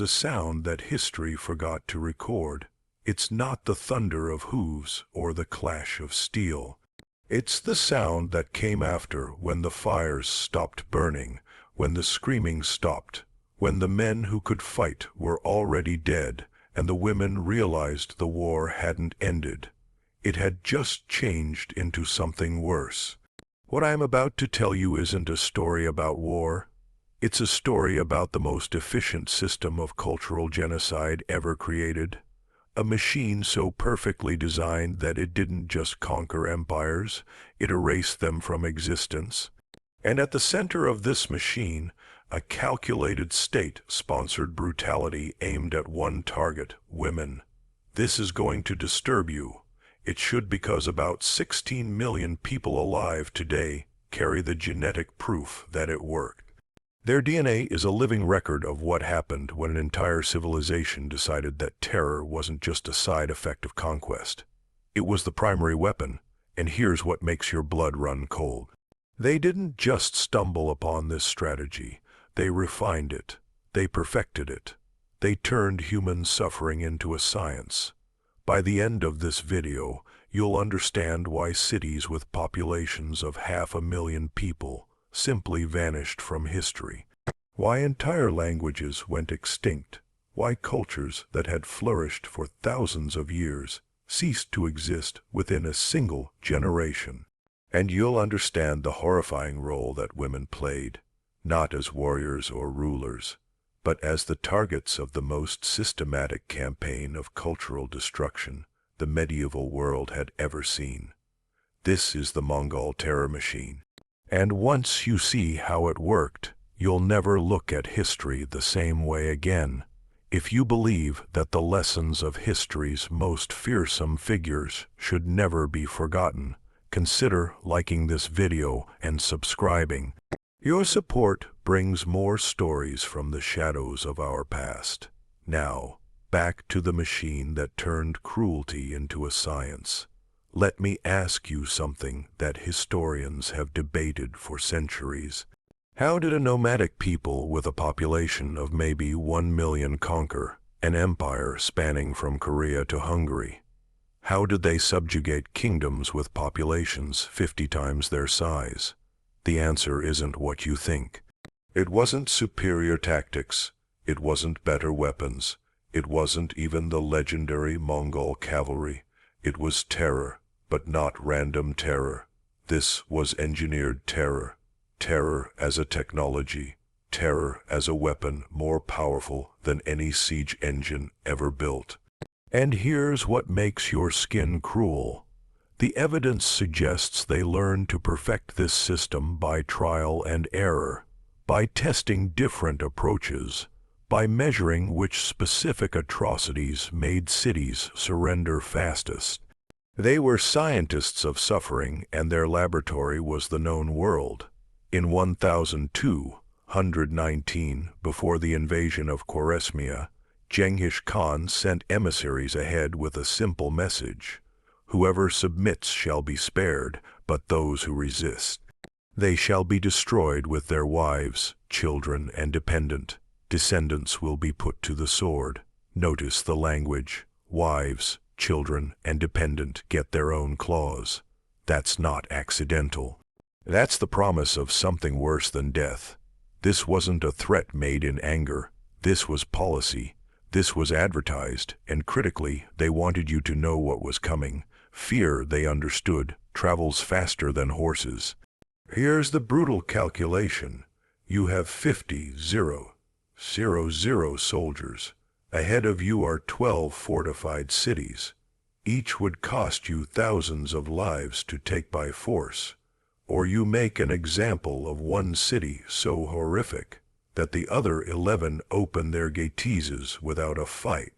The sound that history forgot to record. It's not the thunder of hooves or the clash of steel. It's the sound that came after, when the fires stopped burning, when the screaming stopped, when the men who could fight were already dead, and the women realized the war hadn't ended. It had just changed into something worse. What I am about to tell you isn't a story about war. It's a story about the most efficient system of cultural genocide ever created. A machine so perfectly designed that it didn't just conquer empires, it erased them from existence. And at the center of this machine, a calculated state-sponsored brutality aimed at one target: women. This is going to disturb you. It should, because about 16 million people alive today carry the genetic proof that it worked. Their DNA is a living record of what happened when an entire civilization decided that terror wasn't just a side effect of conquest. It was the primary weapon, and here's what makes your blood run cold. They didn't just stumble upon this strategy. They refined it. They perfected it. They turned human suffering into a science. By the end of this video, you'll understand why cities with populations of 500,000 people simply vanished from history, why entire languages went extinct, why cultures that had flourished for thousands of years ceased to exist within a single generation. And you'll understand the horrifying role that women played, not as warriors or rulers, but as the targets of the most systematic campaign of cultural destruction the medieval world had ever seen. This is the Mongol terror machine. And once you see how it worked, you'll never look at history the same way again. If you believe that the lessons of history's most fearsome figures should never be forgotten, consider liking this video and subscribing. Your support brings more stories from the shadows of our past. Now, back to the machine that turned cruelty into a science. Let me ask you something that historians have debated for centuries. How did a nomadic people with a population of maybe 1 million conquer an empire spanning from Korea to Hungary? How did they subjugate kingdoms with populations 50 times their size? The answer isn't what you think. It wasn't superior tactics. It wasn't better weapons. It wasn't even the legendary Mongol cavalry. It was terror, but not random terror. This was engineered terror. Terror as a technology. Terror as a weapon more powerful than any siege engine ever built. And here's what makes your skin cruel. The evidence suggests they learned to perfect this system by trial and error, by testing different approaches, by measuring which specific atrocities made cities surrender fastest. They were scientists of suffering, and their laboratory was the known world. In 1219, before the invasion of Khwarezmia, Genghis Khan sent emissaries ahead with a simple message: whoever submits shall be spared, but those who resist, they shall be destroyed with their wives, children, and descendants will be put to the sword. Notice the language. Wives, children, and dependent get their own claws. That's not accidental. That's the promise of something worse than death. This wasn't a threat made in anger. This was policy. This was advertised, and critically, they wanted you to know what was coming. Fear, they understood, travels faster than horses. Here's the brutal calculation. You have 50,000 soldiers. Ahead of you are 12 fortified cities. Each would cost you thousands of lives to take by force. Or you make an example of one city so horrific that the other 11 open their gateses without a fight.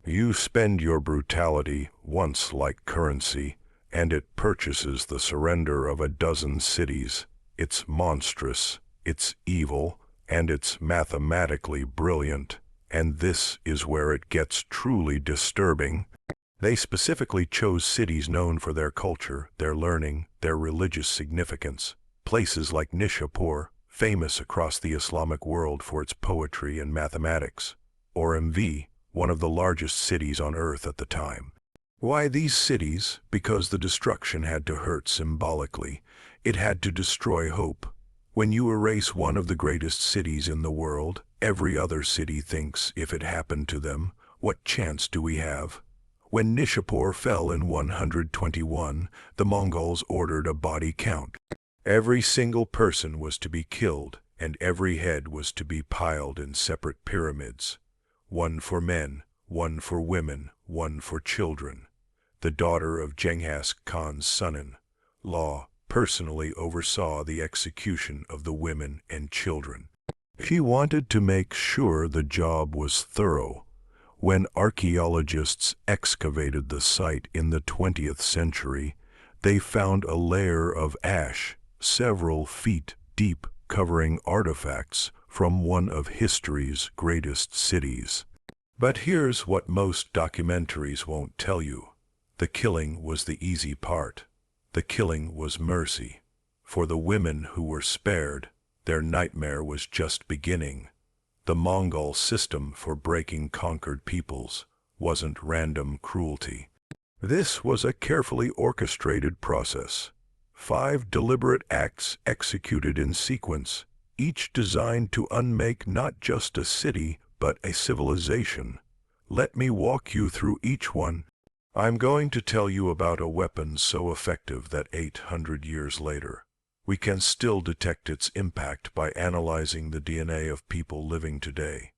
You spend your brutality once like currency, and it purchases the surrender of a dozen cities. It's monstrous, it's evil, and it's mathematically brilliant. And this is where it gets truly disturbing. They specifically chose cities known for their culture, their learning, their religious significance. Places like Nishapur, famous across the Islamic world for its poetry and mathematics. or MV, one of the largest cities on Earth at the time. Why these cities? Because the destruction had to hurt symbolically. It had to destroy hope. When you erase one of the greatest cities in the world, every other city thinks, if it happened to them, what chance do we have? When Nishapur fell in 121, the Mongols ordered a body count. Every single person was to be killed, and every head was to be piled in separate pyramids. One for men, one for women, one for children. The daughter of Genghis Khan's son-in-law personally oversaw the execution of the women and children. He wanted to make sure the job was thorough. When archaeologists excavated the site in the 20th century, they found a layer of ash several feet deep covering artifacts from one of history's greatest cities. But here's what most documentaries won't tell you. The killing was the easy part. The killing was mercy. For the women who were spared, their nightmare was just beginning. The Mongol system for breaking conquered peoples wasn't random cruelty. This was a carefully orchestrated process. 5 deliberate acts executed in sequence, each designed to unmake not just a city, but a civilization. Let me walk you through each one. I'm going to tell you about a weapon so effective that 800 years later, we can still detect its impact by analyzing the DNA of people living today.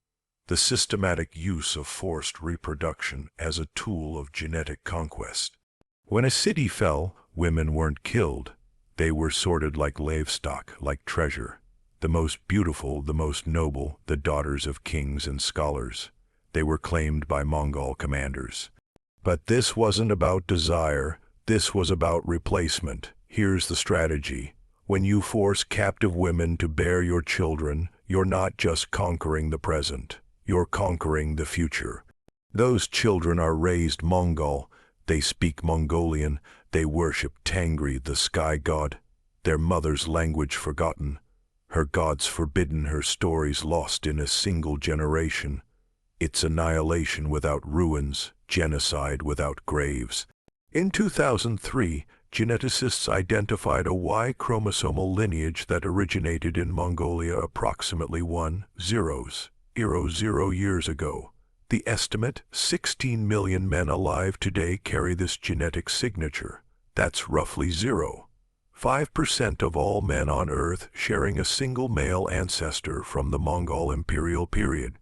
The systematic use of forced reproduction as a tool of genetic conquest. When a city fell, women weren't killed. They were sorted like livestock, like treasure. The most beautiful, the most noble, the daughters of kings and scholars. They were claimed by Mongol commanders. But this wasn't about desire, this was about replacement. Here's the strategy. When you force captive women to bear your children, you're not just conquering the present, you're conquering the future. Those children are raised Mongol, they speak Mongolian, they worship Tangri, the sky god, their mother's language forgotten, her gods forbidden, her stories lost in a single generation. It's annihilation without ruins, genocide without graves. In 2003, geneticists identified a Y chromosomal lineage that originated in Mongolia approximately 1,000 years ago. The estimate, 16 million men alive today carry this genetic signature. That's roughly 0.5% of all men on Earth sharing a single male ancestor from the Mongol imperial period.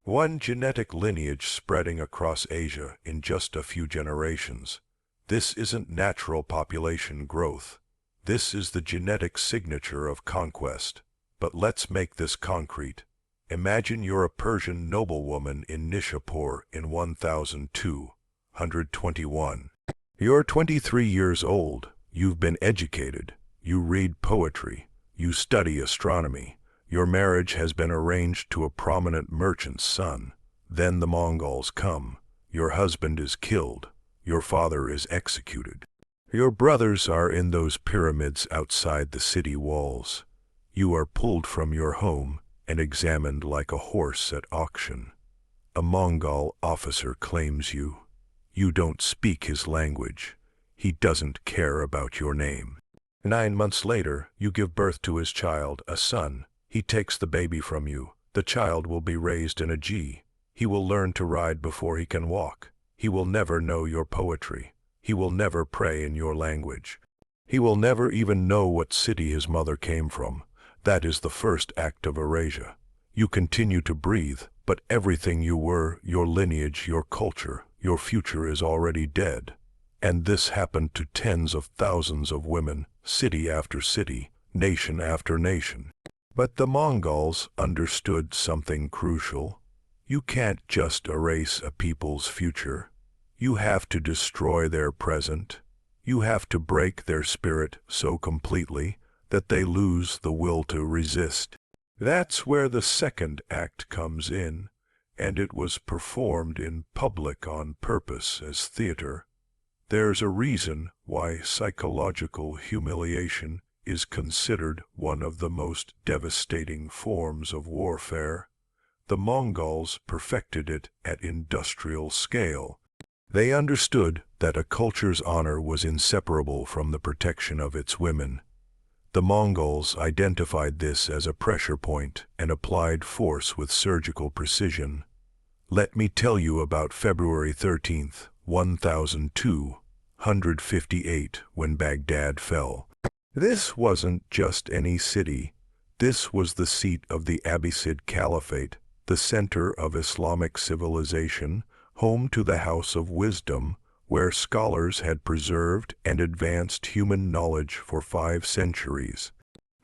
One genetic lineage spreading across Asia in just a few generations. This isn't natural population growth. This is the genetic signature of conquest. But let's make this concrete. Imagine you're a Persian noblewoman in Nishapur in 1221. You're 23 years old. You've been educated. You read poetry. You study astronomy. Your marriage has been arranged to a prominent merchant's son. Then the Mongols come. Your husband is killed. Your father is executed. Your brothers are in those pyramids outside the city walls. You are pulled from your home and examined like a horse at auction. A Mongol officer claims you. You don't speak his language. He doesn't care about your name. 9 months later, you give birth to his child, a son. He takes the baby from you. The child will be raised in a G. He will learn to ride before he can walk. He will never know your poetry. He will never pray in your language. He will never even know what city his mother came from. That is the first act of erasure. You continue to breathe, but everything you were, your lineage, your culture, your future is already dead. And this happened to tens of thousands of women, city after city, nation after nation. But the Mongols understood something crucial. You can't just erase a people's future. You have to destroy their present. You have to break their spirit so completely that they lose the will to resist. That's where the second act comes in, and it was performed in public on purpose as theater. There's a reason why psychological humiliation is considered one of the most devastating forms of warfare. The Mongols perfected it at industrial scale. They understood that a culture's honor was inseparable from the protection of its women. The Mongols identified this as a pressure point and applied force with surgical precision. Let me tell you about February 13th, 1258, when Baghdad fell. This wasn't just any city. This was the seat of the Abbasid Caliphate, the center of Islamic civilization, home to the House of Wisdom, where scholars had preserved and advanced human knowledge for 5 centuries.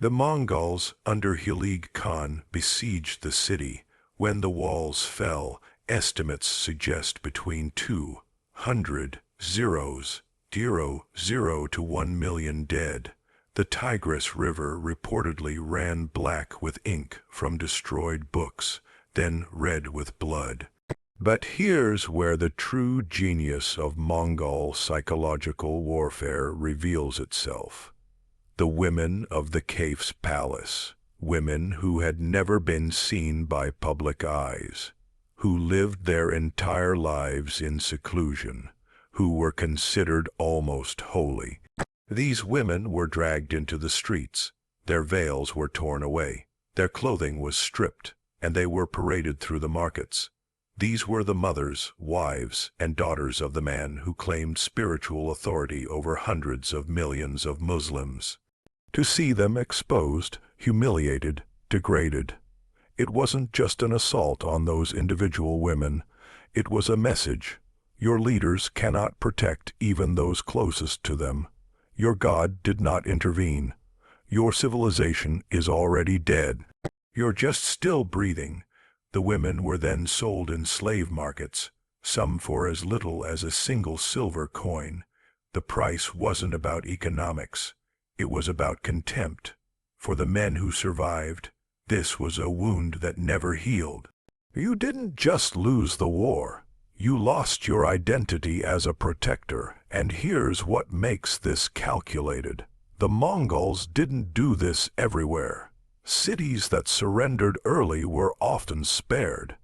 The Mongols, under Genghis Khan, besieged the city. When the walls fell, estimates suggest between 200,000 to 1 million dead. The Tigris River reportedly ran black with ink from destroyed books, then red with blood. But here's where the true genius of Mongol psychological warfare reveals itself. The women of the caliph's palace, women who had never been seen by public eyes, who lived their entire lives in seclusion, who were considered almost holy. These women were dragged into the streets, their veils were torn away, their clothing was stripped, and they were paraded through the markets. These were the mothers, wives, and daughters of the man who claimed spiritual authority over hundreds of millions of Muslims. To see them exposed, humiliated, degraded, it wasn't just an assault on those individual women, it was a message. Your leaders cannot protect even those closest to them. Your God did not intervene. Your civilization is already dead. You're just still breathing. The women were then sold in slave markets, some for as little as a single silver coin. The price wasn't about economics. It was about contempt. For the men who survived, this was a wound that never healed. You didn't just lose the war. You lost your identity as a protector, and here's what makes this calculated. The Mongols didn't do this everywhere. Cities that surrendered early were often spared.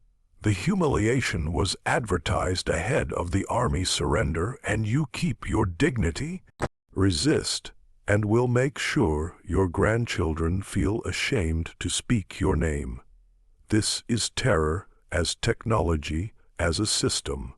The humiliation was advertised ahead of the army surrender, and you keep your dignity? Resist, and we'll make sure your grandchildren feel ashamed to speak your name. This is terror as technology, as a system.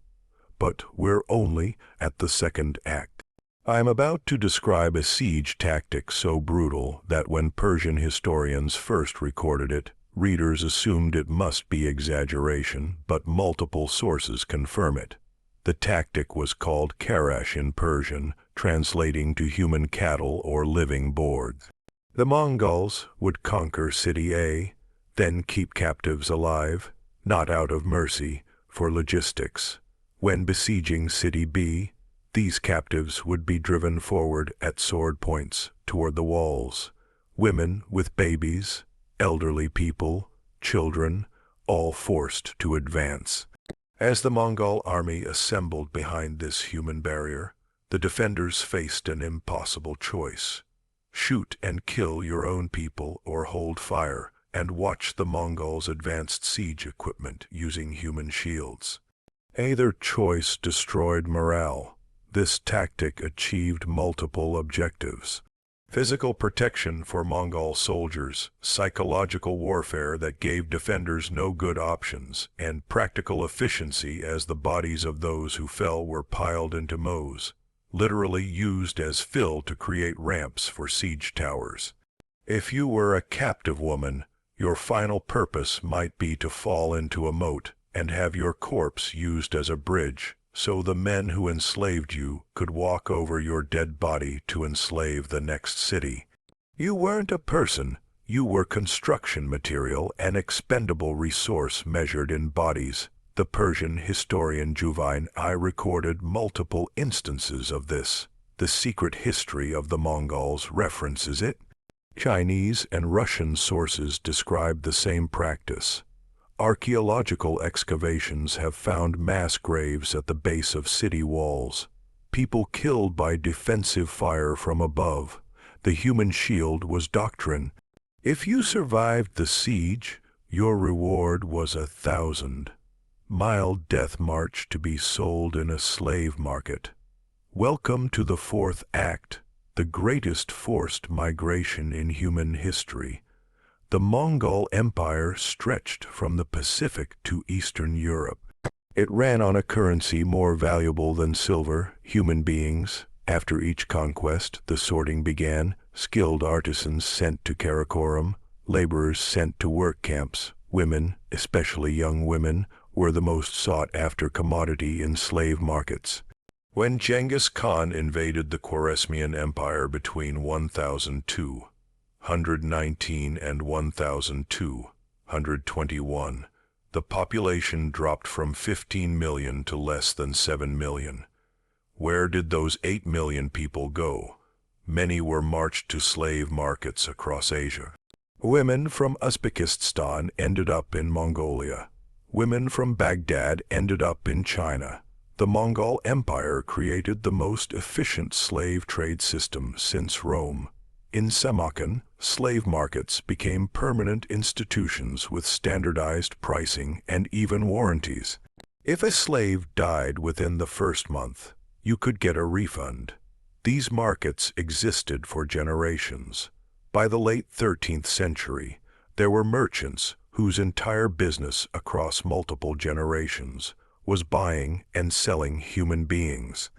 But we're only at the second act. I'm about to describe a siege tactic so brutal that when Persian historians first recorded it, readers assumed it must be exaggeration, but multiple sources confirm it. The tactic was called karash in Persian, translating to human cattle or living boards. The Mongols would conquer City A, then keep captives alive, not out of mercy, for logistics. When besieging City B, these captives would be driven forward at sword points toward the walls. Women with babies, elderly people, children, all forced to advance. As the Mongol army assembled behind this human barrier, the defenders faced an impossible choice. Shoot and kill your own people or hold fire and watch the Mongols' advanced siege equipment using human shields. Either choice destroyed morale. This tactic achieved multiple objectives. Physical protection for Mongol soldiers, psychological warfare that gave defenders no good options, and practical efficiency as the bodies of those who fell were piled into mows, literally used as fill to create ramps for siege towers. If you were a captive woman, your final purpose might be to fall into a moat and have your corpse used as a bridge, so the men who enslaved you could walk over your dead body to enslave the next city. You weren't a person, you were construction material, an expendable resource measured in bodies. The Persian historian Juvayne I recorded multiple instances of this. The Secret History of the Mongols references it. Chinese and Russian sources describe the same practice. Archaeological excavations have found mass graves at the base of city walls. People killed by defensive fire from above. The human shield was doctrine. If you survived the siege, Your reward was 1,000-mile death march to be sold in a slave market. Welcome to the fourth act, the greatest forced migration in human history. The Mongol Empire stretched from the Pacific to Eastern Europe. It ran on a currency more valuable than silver, human beings. After each conquest, the sorting began, skilled artisans sent to Karakoram, laborers sent to work camps. Women, especially young women, were the most sought-after commodity in slave markets. When Genghis Khan invaded the Khwarezmian Empire between 1219 and 1221, the population dropped from 15 million to less than 7 million. Where did those 8 million people go? Many were marched to slave markets across Asia. Women from Uzbekistan ended up in Mongolia. Women from Baghdad ended up in China. The Mongol Empire created the most efficient slave trade system since Rome. In Samarkand, slave markets became permanent institutions with standardized pricing and even warranties. If a slave died within the first month, you could get a refund. These markets existed for generations. By the late 13th century, there were merchants whose entire business across multiple generations was buying and selling human beings.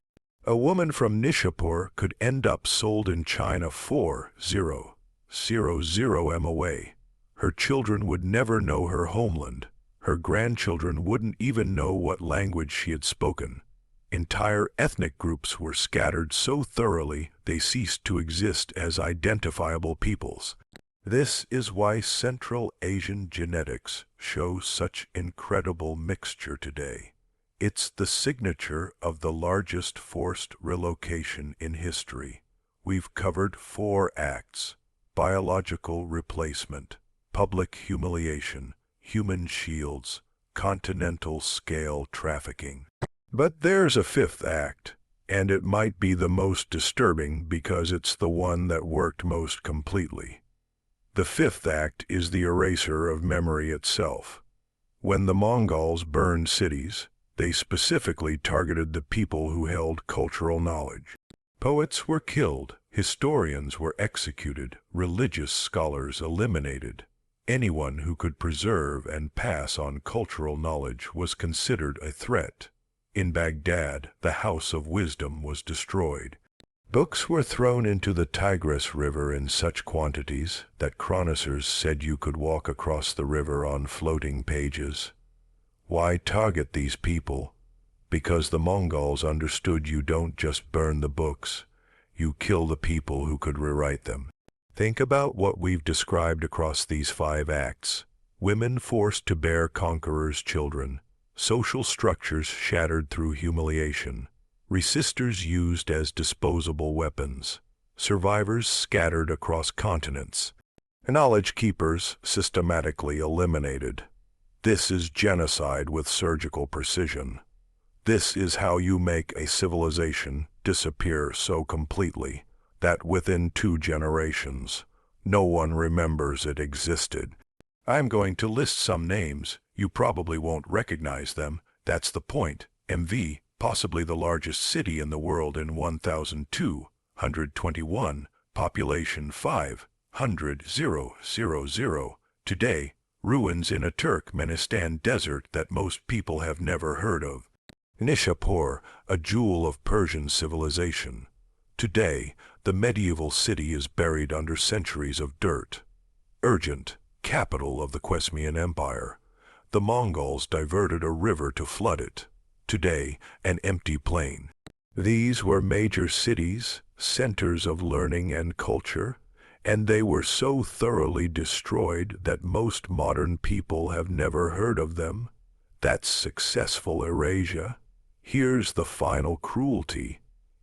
A woman from Nishapur could end up sold in China 4,000 m away. Her children would never know her homeland. Her grandchildren wouldn't even know what language she had spoken. Entire ethnic groups were scattered so thoroughly they ceased to exist as identifiable peoples. This is why Central Asian genetics show such incredible mixture today. It's the signature of the largest forced relocation in history. We've covered 4 acts: biological replacement, public humiliation, human shields, continental scale trafficking. But there's a 5th act, and it might be the most disturbing because it's the one that worked most completely. The 5th act is the eraser of memory itself. When the Mongols burned cities, they specifically targeted the people who held cultural knowledge. Poets were killed, historians were executed, religious scholars eliminated. Anyone who could preserve and pass on cultural knowledge was considered a threat. In Baghdad, the House of Wisdom was destroyed. Books were thrown into the Tigris River in such quantities that chroniclers said you could walk across the river on floating pages. Why target these people? Because the Mongols understood you don't just burn the books, you kill the people who could rewrite them. Think about what we've described across these 5 acts. Women forced to bear conquerors' children, social structures shattered through humiliation, resistors used as disposable weapons, survivors scattered across continents, knowledge keepers systematically eliminated. This is genocide with surgical precision. This is how you make a civilization disappear so completely that within 2 generations, no one remembers it existed. I'm going to list some names. You probably won't recognize them. That's the point. MV, possibly the largest city in the world in 1221, population 500,000. Today, ruins in a Turkmenistan desert that most people have never heard of. Nishapur, a jewel of Persian civilization. Today, the medieval city is buried under centuries of dirt. Urgent, capital of the Khwarezmian Empire. The Mongols diverted a river to flood it. Today, an empty plain. These were major cities, centers of learning and culture, and they were so thoroughly destroyed that most modern people have never heard of them. That's successful erasure. Here's the final cruelty.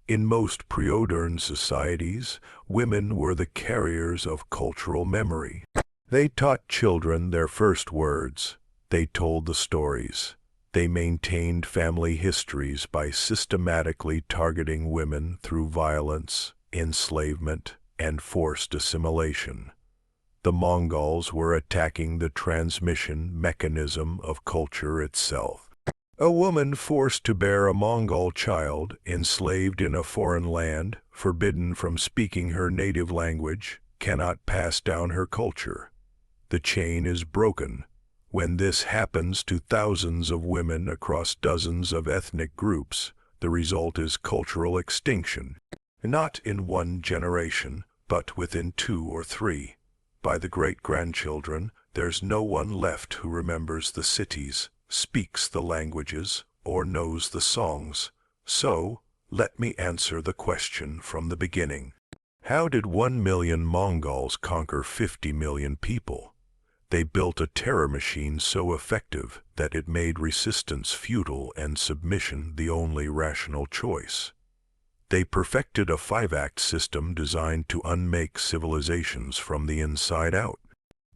In most pre-modern societies, women were the carriers of cultural memory. They taught children their first words. They told the stories. They maintained family histories by systematically targeting women through violence, enslavement, and forced assimilation. The Mongols were attacking the transmission mechanism of culture itself. A woman forced to bear a Mongol child, enslaved in a foreign land, forbidden from speaking her native language, cannot pass down her culture. The chain is broken. When this happens to thousands of women across dozens of ethnic groups, the result is cultural extinction. Not in one generation, but within 2 or 3. By the great-grandchildren, there's no one left who remembers the cities, speaks the languages, or knows the songs. So, let me answer the question from the beginning. How did 1 million Mongols conquer 50 million people? They built a terror machine so effective that it made resistance futile and submission the only rational choice. They perfected a 5-act system designed to unmake civilizations from the inside out.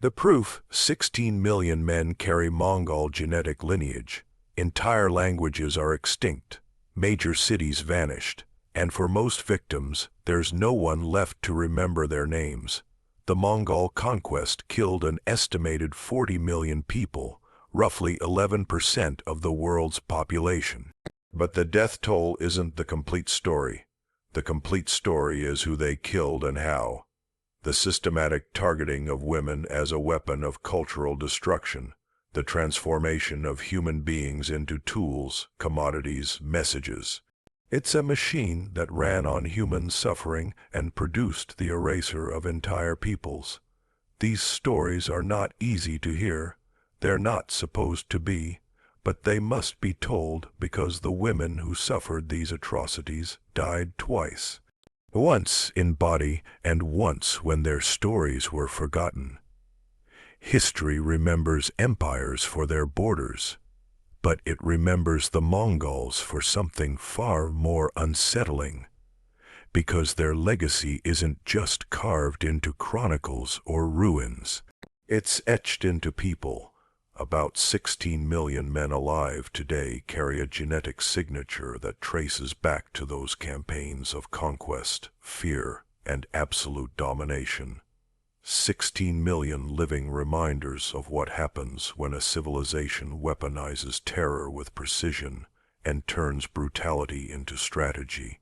The proof: 16 million men carry Mongol genetic lineage. Entire languages are extinct. Major cities vanished. And for most victims, there's no one left to remember their names. The Mongol Conquest killed an estimated 40 million people, roughly 11% of the world's population. But the death toll isn't the complete story. The complete story is who they killed and how. The systematic targeting of women as a weapon of cultural destruction, the transformation of human beings into tools, commodities, messages. It's a machine that ran on human suffering and produced the eraser of entire peoples. These stories are not easy to hear. They're not supposed to be, but they must be told because the women who suffered these atrocities died twice. Once in body and once when their stories were forgotten. History remembers empires for their borders, but it remembers the Mongols for something far more unsettling, because their legacy isn't just carved into chronicles or ruins. It's etched into people. About 16 million men alive today carry a genetic signature that traces back to those campaigns of conquest, fear, and absolute domination. 16 million living reminders of what happens when a civilization weaponizes terror with precision and turns brutality into strategy.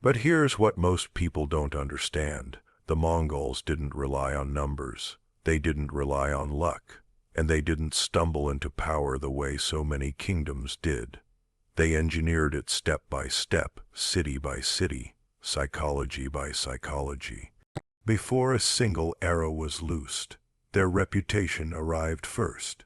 But here's what most people don't understand. The Mongols didn't rely on numbers. They didn't rely on luck. And they didn't stumble into power the way so many kingdoms did. They engineered it step by step, city by city, psychology by psychology. Before a single arrow was loosed, their reputation arrived first.